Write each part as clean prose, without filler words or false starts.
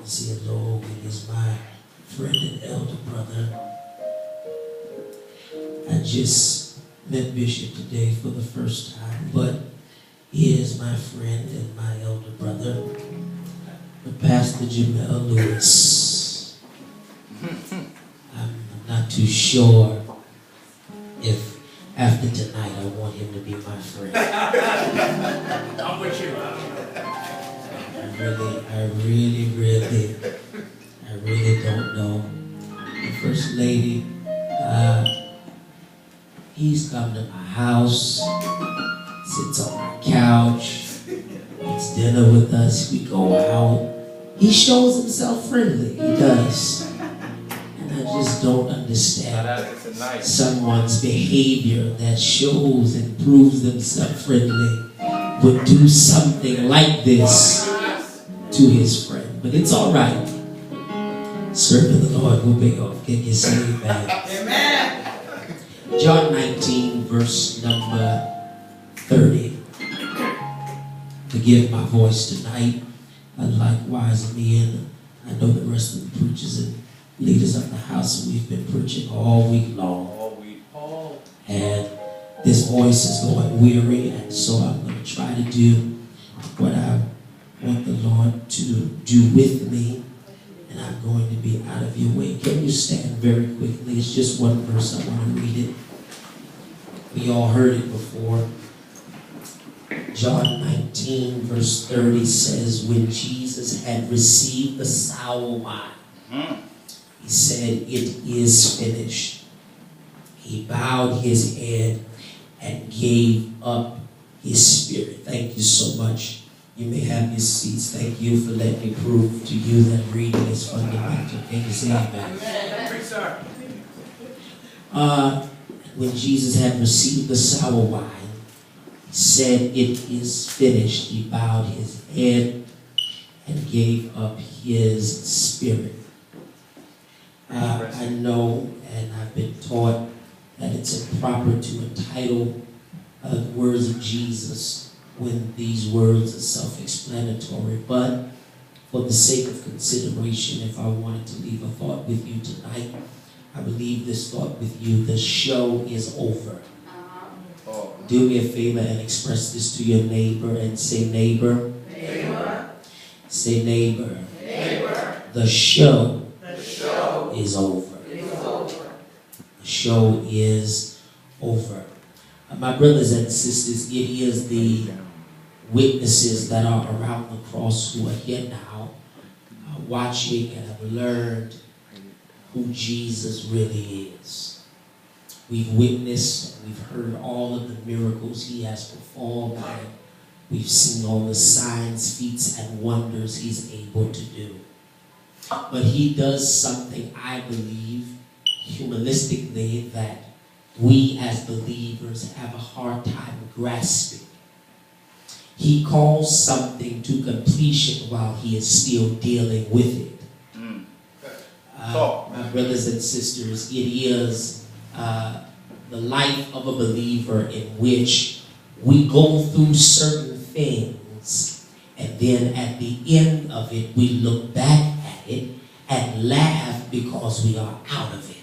say hello. He is my friend and elder brother. I just met Bishop today for the first time, but he is my friend and my elder brother, Pastor Jamel Lewis. I'm not too sure if after tonight I want him to be my friend. I'm with you. I really don't know. The First Lady, he's come to my house, sits on my couch, eats dinner with us, we go out. He shows himself friendly, he does. And I just don't understand someone's behavior that shows and proves themselves friendly would do something like this to his friend. But it's all right. Serving the Lord will pay off. Can you say amen? Amen. John 19, verse number 30. Forgive my voice tonight. And likewise me and I know the rest of the preachers and leaders of the house. We've been preaching all week long. And this voice is going weary, and so I'm going to try to do what I want the Lord to do with me, and I'm going to be out of your way. Can you stand very quickly? It's just one verse. I want to read it. We all heard it before. John 19 verse 30 says, when Jesus had received the sour wine, he said, it is finished. He bowed his head and gave up his spirit. Thank you so much. You may have your seats. Thank you for letting me prove to you that reading is fundamental. Can you say amen? When Jesus had received the sour wine, he said, it is finished. He bowed his head and gave up his spirit. I know, and I've been taught, that it's improper to entitle the words of Jesus when these words are self-explanatory. But for the sake of consideration, if I wanted to leave a thought with you tonight, I will leave this thought with you. The show is over. Do me a favor and express this to your neighbor and say, neighbor. Neighbor. Say, neighbor. Neighbor. The show is over. The show is over. My brothers and sisters, it is the witnesses that are around the cross who are here now, watching and have learned who Jesus really is. We've witnessed, we've heard all of the miracles he has performed, and we've seen all the signs, feats, and wonders he's able to do. But he does something, I believe, humanistically, that we as believers have a hard time grasping. He calls something to completion while he is still dealing with it. My brothers and sisters, it is the life of a believer in which we go through certain things, and then at the end of it, we look back at it and laugh because we are out of it.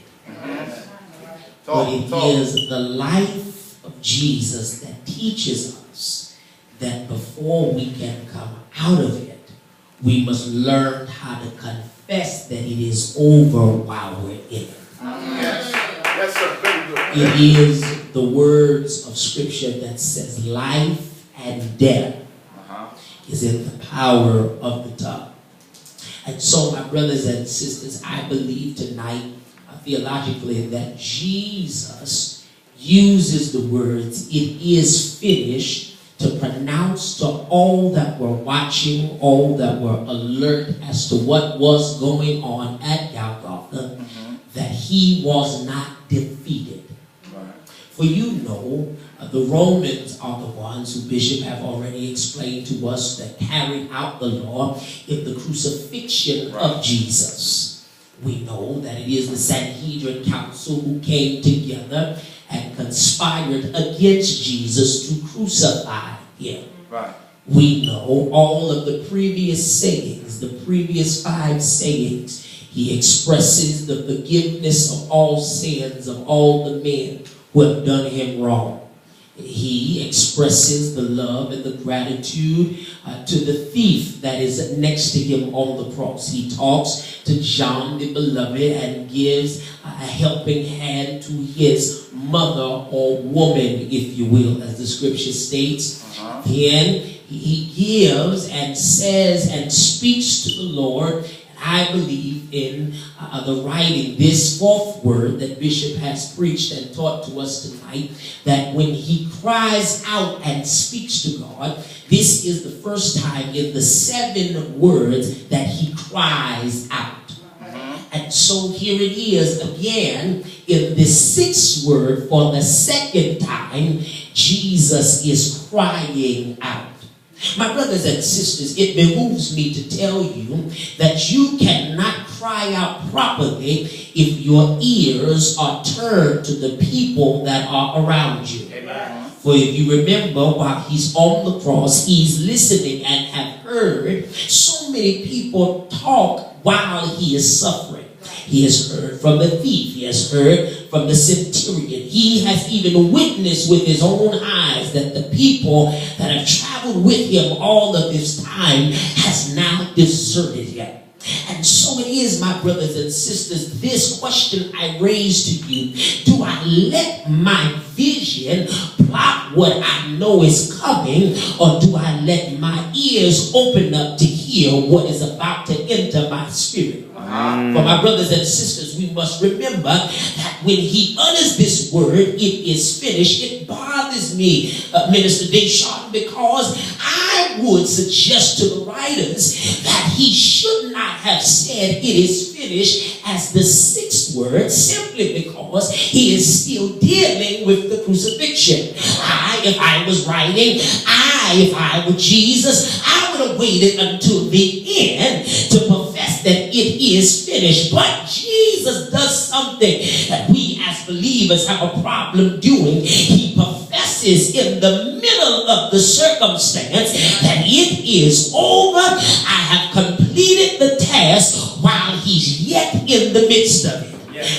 But it is the life of Jesus that teaches us that before we can come out of it, we must learn how to confess that it is over while we're in it. Yes. That's a very good word. It is the words of Scripture that says life and death is in the power of the tongue. And so, my brothers and sisters, I believe tonight, theologically, that Jesus uses the words, it is finished, to pronounce to all that were watching, all that were alert as to what was going on at Golgotha, that he was not defeated. For you know, the Romans are the ones who Bishop have already explained to us that carried out the law in the crucifixion of Jesus. We know that it is the Sanhedrin Council who came together and conspired against Jesus to crucify him. We know all of the previous sayings the previous 5 sayings, he expresses the forgiveness of all sins of all the men who have done him wrong. He expresses the love and the gratitude to the thief that is next to him on the cross. He talks to John the beloved and gives a helping hand to his mother or woman, if you will, as the scripture states. Then he gives and says and speaks to the Lord. I believe in the writing, this 4th word that Bishop has preached and taught to us tonight, that when he cries out and speaks to God, this is the first time in the 7 words that he cries out. And so here it is again in the 6th word for the 2nd time, Jesus is crying out. My brothers and sisters, it behooves me to tell you that you cannot cry out properly if your ears are turned to the people that are around you. Amen. For if you remember, while he's on the cross, he's listening and have heard so many people talk while he is suffering. He has heard from the thief. He has heard from the centurion. He has even witnessed with his own eyes that the people that have traveled with him all of this time has now deserted him. And so it is, my brothers and sisters, this question I raise to you: do I let my vision block what I know is coming, or do I let my ears open up to hear what is about to enter my spirit? For my brothers and sisters, we must remember that when he utters this word, it is finished. It bothers me, Minister Deshawn, because I would suggest to the writers that he should not have said it is finished as the 6th word, simply because he is still dealing with the crucifixion. If I was writing, if I were Jesus, I would have waited until the end to profess that it is finished. But Jesus does something that we as believers have a problem doing. He professes in the middle of the circumstance that it is over. I have completed the task while he's yet in the midst of it.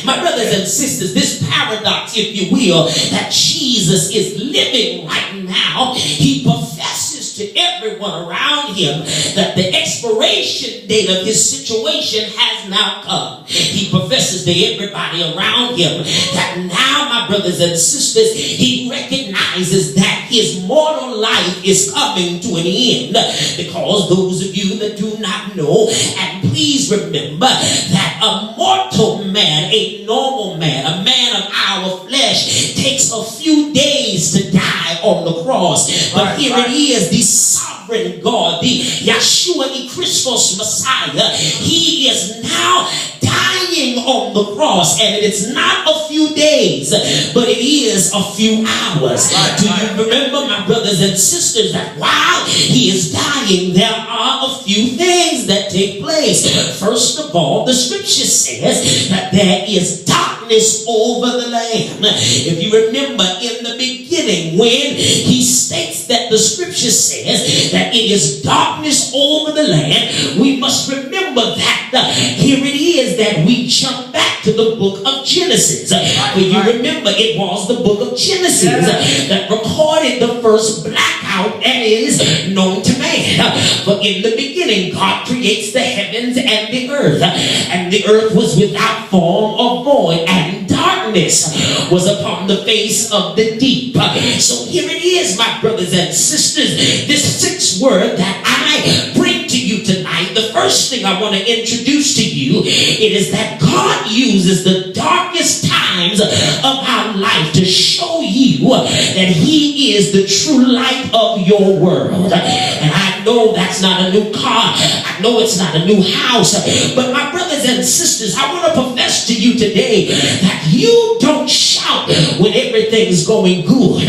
My brothers and sisters, this paradox, if you will, that Jesus is living right now, he professes to everyone around him that the expiration date of his situation has now come. He professes to everybody around him that now, my brothers and sisters, he recognizes that his mortal life is coming to an end. Because those of you that do not know, and please remember that a mortal man, a normal man, a man of our flesh, takes a few days to die on the cross. But here it is, the sovereign God, the Yeshua Christos Messiah, he is now dying on the cross, and it's not a few days, but it is a few hours. Do you remember, my brothers and sisters, that while he is dying, there are a few things that take place. First of all, the scripture says that there is darkness over the land. If you remember in the beginning, when he states that the scripture says that it is darkness over the land, we must remember that here it is that we jump back to the book of Genesis. When you remember, it was the book of Genesis that recorded the first blackout that is known to man. For in the beginning, God creates the heavens and the earth was without form or void, and darkness was upon the face of the deep. So here it is, my brothers and sisters, this 6th word that I bring to you tonight. The first thing I want to introduce to you, it is that God uses the darkest times of our life to show you that he is the true light of your world. And I know that's not a new car. I know it's not a new house. But my brothers and sisters, I want to profess to you today that you don't shout when everything's going good.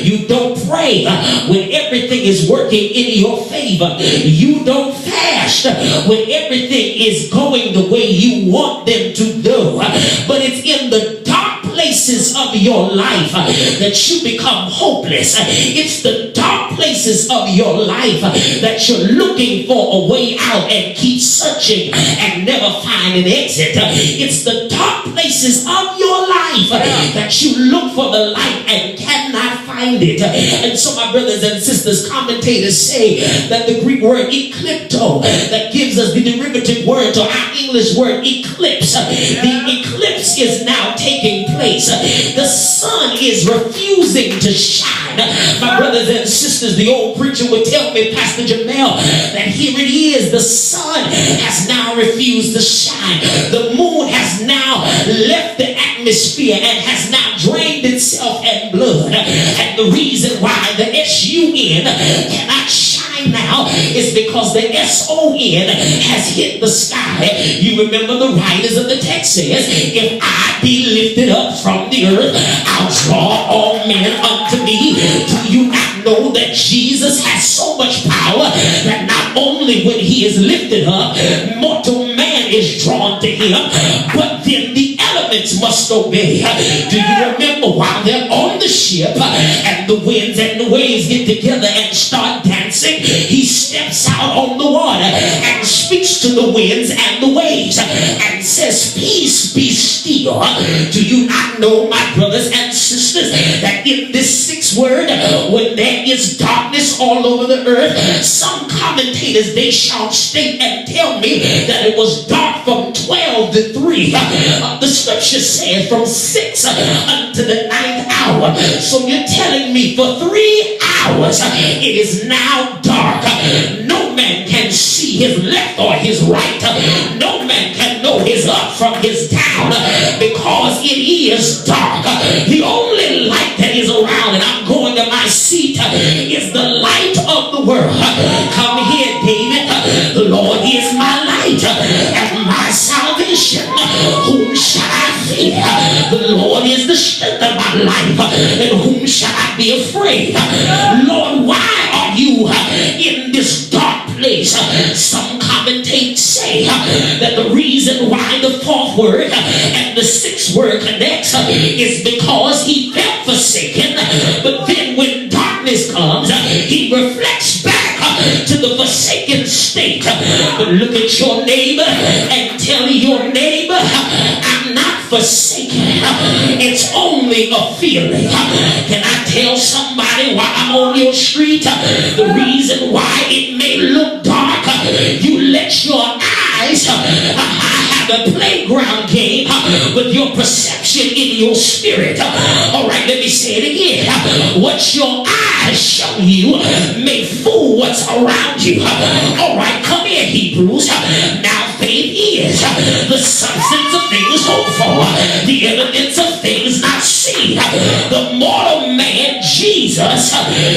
You don't pray when everything is working in your favor. You don't fast when everything is going the way you want them to do. But it's in the dark places places of your life that you become hopeless. It's the dark places of your life that you're looking for a way out and keep searching and never find an exit. It's the dark places of your life that you look for the light and cannot find it. And so my brothers and sisters, commentators say that the Greek word eclipto that gives us the derivative word to our English word eclipse, the eclipse is now taking place. The sun is refusing to shine. My brothers and sisters, the old preacher would tell me, Pastor Jamel, that here it is, the sun has now refused to shine. The moon has now left the atmosphere and has now drained itself in blood. And the reason why the SUN cannot shine now is because the SON has hit the sky. You remember the writers of the text says, if I be lifted up from the earth, I'll draw all men unto me. Do you not know that Jesus has so much power that not only when he is lifted up, mortal man is drawn to him, but then the elements must obey. Do you remember while they're on the ship and the winds and the waves get together and start dancing, he steps out on the water and speaks to the winds and the waves and says, peace, be still. Do you not know, my brothers and sisters, that in this sixth word, when there is darkness all over the earth, some commentators, they shall state and tell me that it was dark from 12 to 3. The scripture says from 6 unto the 9th hour. So you're telling me for 3 hours it is now dark. No man can see his left or his right. No man can know his up from his down because it is dark. The only light that is around, and I'm going to my seat, is the light of the world. Come here, David. The Lord is my light and my salvation. Whom shall I fear? The Lord is the strength of my life. And whom shall I be afraid? Lord, why are you in this dark place? Some commentators say that the reason why the fourth word and the sixth word connects is because he felt forsaken, but then when darkness comes, he reflects back to the forsaken state. But look at your neighbor and tell your neighbor, I'm not forsaken. It's only a feeling. Can I tell somebody while I'm on your street, the reason why it may look dark, you let your eyes have a playground game with your perception in your spirit. All right, let me say it again. What your eyes show you may fool what's around you. All right, come here, Hebrews. Now faith is the substance of things hoped for, the evidence of things not seen. The mortal man, Jesus,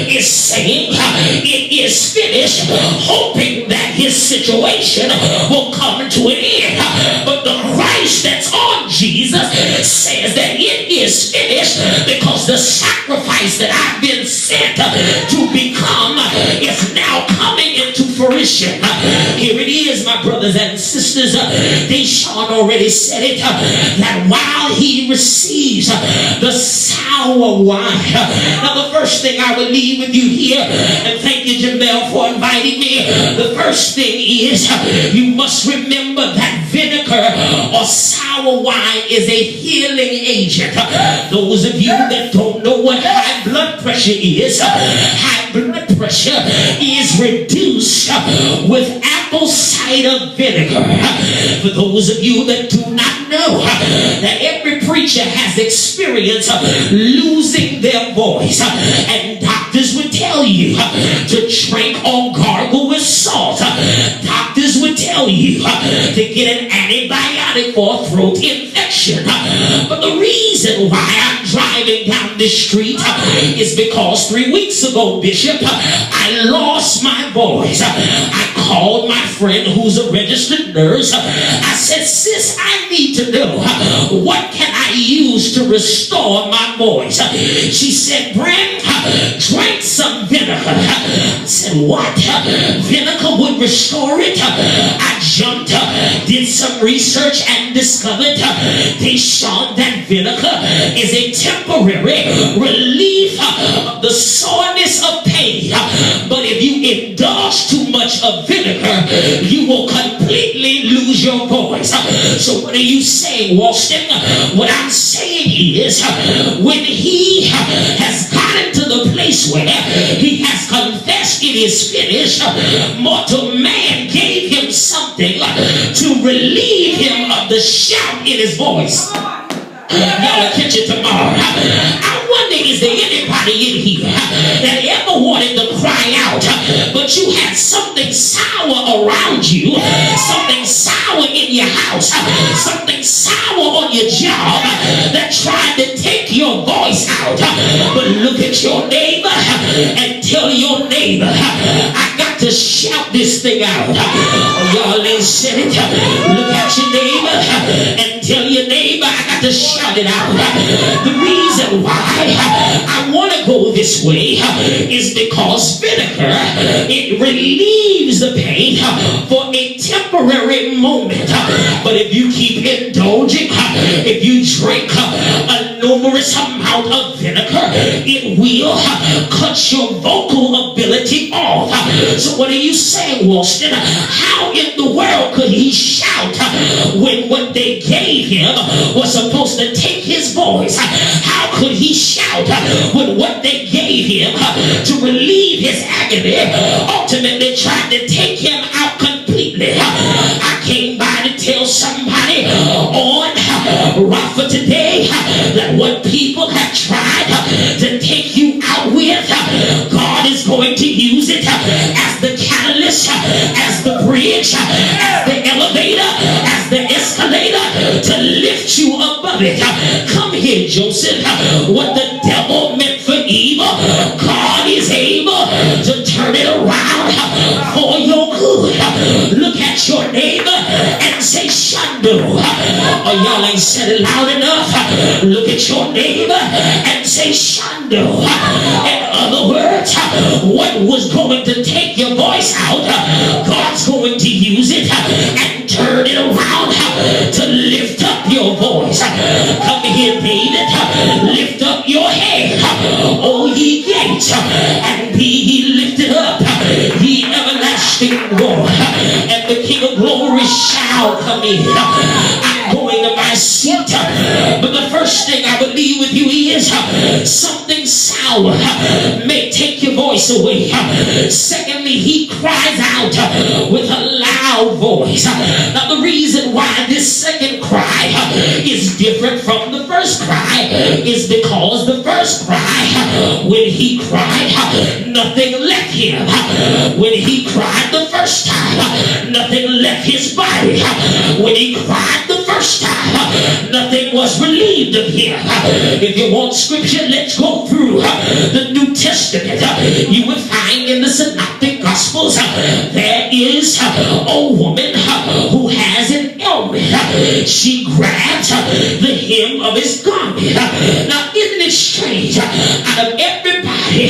is saying it is finished, hoping that his situation will come to an end. But the Christ that's on Jesus says that it is finished because the sacrifice that I've been sent to become is now coming into fruition. Here it is, my brothers and sisters. Deshaun already said it, that while he receives the sour wine. Now the first thing I will leave with you here, and thank you, Jamel, for inviting me. The first thing is you must remember that vinegar or sour wine is a healing agent. Those of you that don't know what high blood pressure is, high blood pressure is reduced with apple cider vinegar. For those of you that do not know that every preacher has experience losing their voice, and doctors would tell you to drink or gargle with salt. Doctors would tell you to get an antibiotic for a throat infection. But the reason why I'm driving down this street is because 3 weeks ago, Bishop, I lost my voice. I called my friend who's a registered nurse. I said, sis, I need to know what can I use to restore my voice. She said, Brent, drink some vinegar. I said, what? Vinegar would restore it? I jumped. did some research and discovered they showed that vinegar is a temporary relief of the soreness of pain. But if you indulge too much of vinegar, you will completely lose your voice. So what are you saying, Walston? What I'm saying is, when he has gotten to the place where he has confessed it is finished, mortal man gave him something to relieve him of the shout in his voice. Y'all will catch it tomorrow. I wonder, is there anybody in here that ever wanted to cry out, but you had something sour around you, something sour in your house, something sour on your job that tried to take your voice out? But look at your neighbor and tell your neighbor, I got to shout this thing out. Oh, y'all ain't said it. Look at your neighbor and tell your neighbor, I got to shout it out. The reason why I want to go this way is because vinegar, it relieves the pain for a temporary moment. But if you keep indulging, if you drink a numerous amount of vinegar, it will cut your vocal ability off. So what are you saying, Walston? How in the world could he shout when what they gave him was supposed to take his voice? How could he shout when what they gave him to relieve his agony ultimately tried to take him out completely? I came by to tell somebody on Rafa today that what people have tried to take you out with, God is going to use it as the catalyst, as the bridge, as the elevator, as the escalator to lift you above it. Come here, Joseph. What the devil meant for evil, God is able to turn it around for your good. Look at your neighbor and say, Shundo. Oh, y'all ain't said it loud enough. Look at your neighbor and say, Shundo. In other words, what was going to take your voice out, God's going to use it and turn it around to lift up your voice. Come here, David. Lift up your head, O ye gates, and be ye lifted up, ye everlasting door, and the King of glory shall come in. I'm going to my seat, but the first thing I would leave with you is something sour may take your voice away. Secondly, he cries out with a loud voice. Now the reason why this second cry is different from the first cry is because the first cry, when he cried, nothing left him. When he cried the first time, nothing left his body. When he cried the first time, nothing was relieved of him. If you want scripture, let's go through the New Testament. You will find in the Synoptic Gospels there is a woman who has an ailment. She grabs the hem of his garment. Now isn't it strange? Out of everybody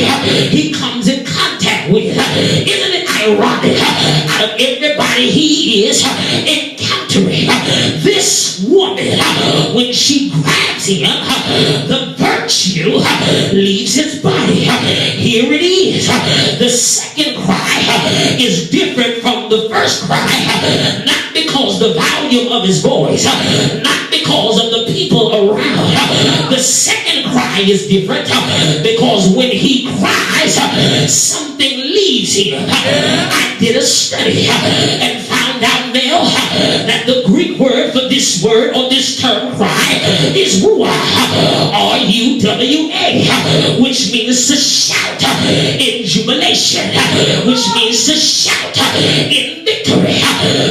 he comes in contact with, isn't it ironic? Out of everybody he is encountering, this woman, when she grabs him, the virtue leaves his body. Here it is. The second cry is different from the first cry, not because the volume of his voice, not because of the people around. The second cry is different because when he cries, something leaves him. I did a study and found out now that the Greek word for this word or this term cry is ruah, R-U-W-A, which means to shout in jubilation, which means to shout in victory.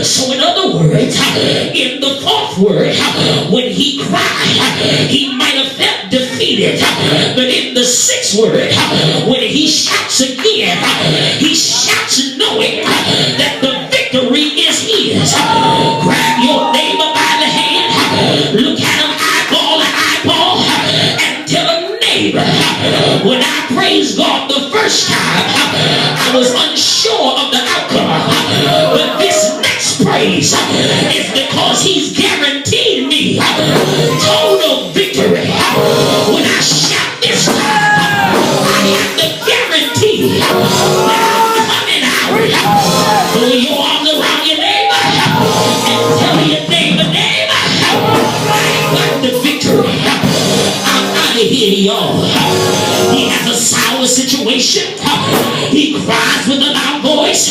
So in other words, in the fourth word, when he cried, he might have felt defeated, but in the sixth word, when he shouts again, he shouts knowing that the victory is his. Grab your neighbor by the hand, look at him eyeball to eyeball, and tell him, neighbor, when I praised God the first time, I was unsure of the outcome, but this next praise is because he's guaranteed me total victory. When I shout this time, I have the guarantee that I'm coming out. Throw your arms around your neighbor and tell your neighbor, I got the victory. I'm out of here, y'all. He has a sour situation. He cries with a loud voice.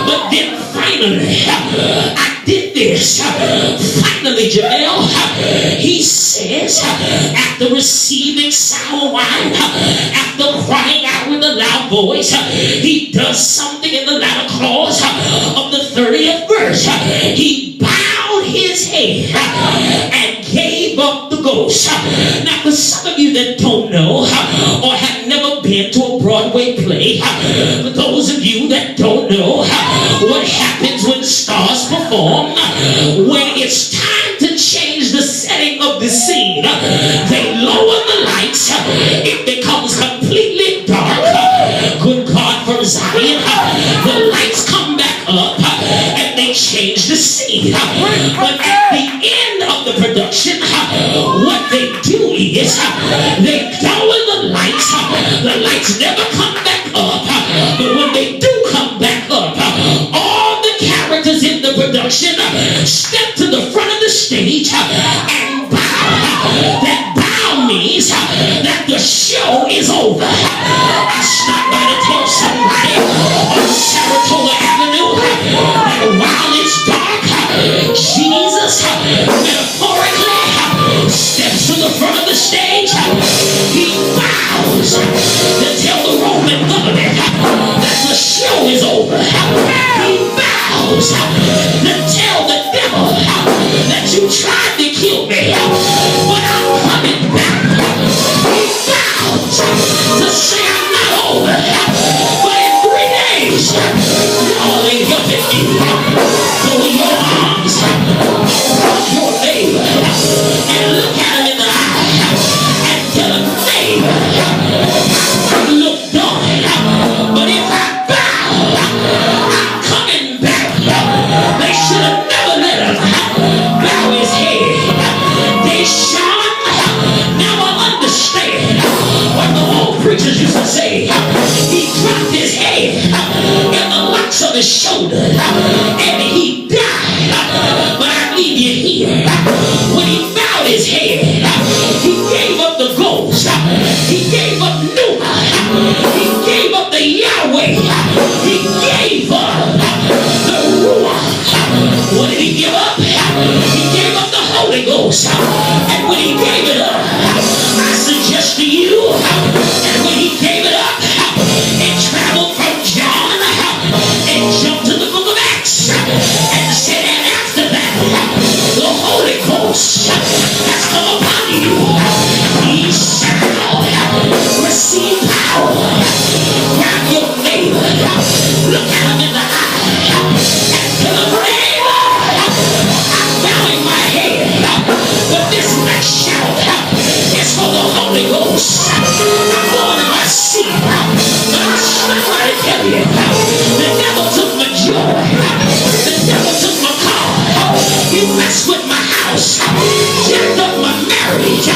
But then finally, I did this. Finally, Jamel, he says, after receiving sour wine, after crying out with a loud voice, he does something in the latter clause of the 30th verse. He bowed his head and gave up the ghost. Now, for some of you that don't know or have never been to a Broadway play, for those of you that don't know what happens when stars perform, when it's time to change the setting of the scene, they lower the lights, it becomes completely dark. Good God from Zion, the lights come back up and they change the scene. But at the end of the production, what they do is they lower the lights never come back up. But when they do come back up, all the characters in the production step to the front of the stage and bow. That bow means that the show is over. I stopped by to tell somebody on Saratoga Avenue that while it's dark, Jesus metaphorically steps to the front of the stage. He bows to tell the Roman government that the show is over. He bows to tell the devil that you tried to kill me, but I'm coming back. He bows to say I'm not over, but in 3 days, y'all ain't helping me. Throw your arms around your neighbor and look at him in the eye and tell him, neighbor, I look done, but if I bow, I'm coming back. They should have never let him bow his head. They shone. Now I understand what the old preachers used to say. He dropped his head in the locks of his shoulder and he died. But I leave you here. When he bowed his head, he gave up the ghost. He gave up Numa. He gave up the Yahweh. He gave up the Ruach. What did he give up? He gave up the Holy Ghost. And when he gave it up, I suggest to you, and when he gave it up, it traveled from John and jumped to the book of Acts and said, and after that, the Holy Ghost has come upon you. He shall receive power. Grab your neighbor, look at him in the eye, and tell him, neighbor, I'm bowing my head, but this next shout is for the Holy Ghost. I'm going in my seat, but I'm trying to tell you, the devil took my joy, the devil took my car, he messed with my house, jacked up my marriage,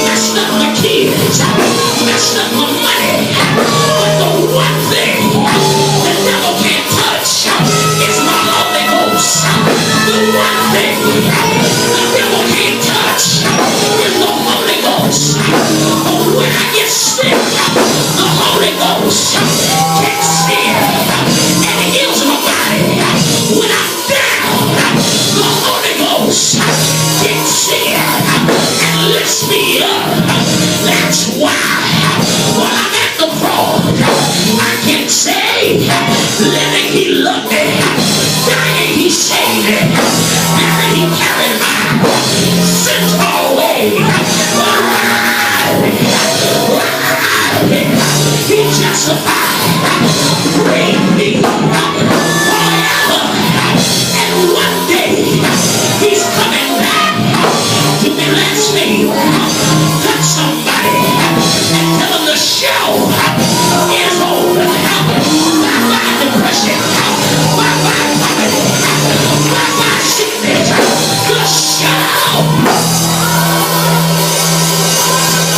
messed up my kids, messed up my money. But the one thing the devil can't touch is my Holy Ghost. The one thing the devil can't touch is the Holy Ghost. But when I get sick, the Holy Ghost kicks in and heals my body. When I'm down, the Holy Ghost kicks in and lifts me up. That's why when I'm at the cross, I can say, let